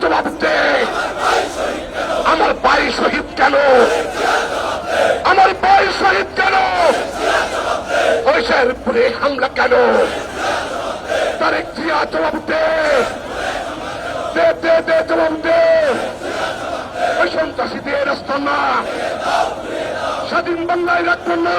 জবাব দে। আমার ভাই শহীদ কেন? আমার ভাই শহীদ কেন? ঐশীপুরে হামলা কেন? তারেক জিয়া জবাব দে, দে দে দে জবাব দে। ওই সন্ত্রাসীদের রাস্তা না, স্বাধীন বাংলায় রাখবেন না।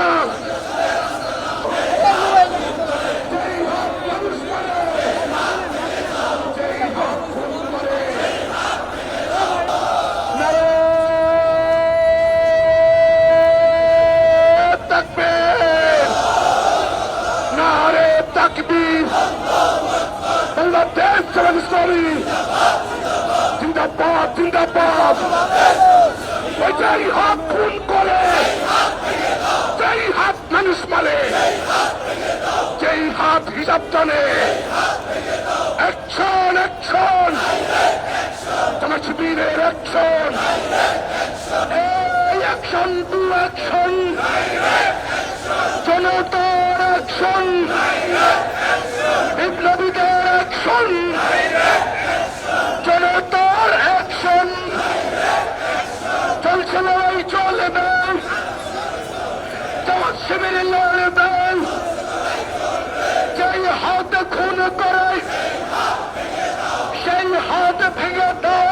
বাংলাদেশ জামাত ইসলামী জিন্দাবাদ জিন্দাবাদ। যেই হাত খুন করে, যেই হাত মানুষ মারে, যেই হাত হিসাব টানে, অ্যাকশন অ্যাকশন, জামাত শিবিরের অ্যাকশন, এই অ্যাকশন টু অ্যাকশন, জনতার অ্যাকশন, বিপ্লবীদের অ্যাকশন, জনতার অ্যাকশন। চলছে লড়াই চলবে, জামাত শিবির লড়বে। যেই হাত খুন করে সেই হাত ভেঙে দাও,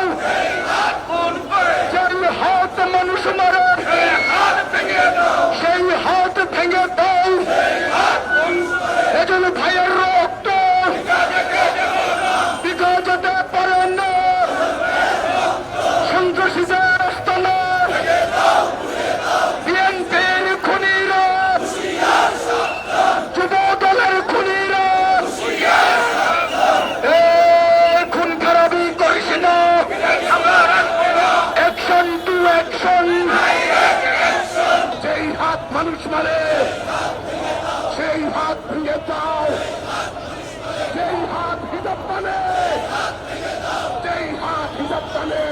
যেই হাত মানুষ মারে সেই হাত ভেঙে দাও। এজন ভাইয়ের রক্ত বিঘা যেতে পারে না, সন্ত্রাসীদের আস্তানা, বিএনপির খুনিরা, যুব দলের খুনিরা, খুন খারাপি করিস না। Action to action. যেই হাত মানুষ মারে সেই হাত ভেঙে দাও, যেই হাত হিসাব টানে, যেই হাত হিসাব টানে।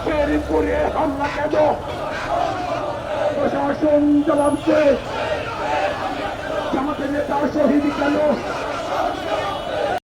ফেরিপুরে হামলা কেন? প্রশাসন জবাব দে। জামাতের নেতা শহীদ কেন?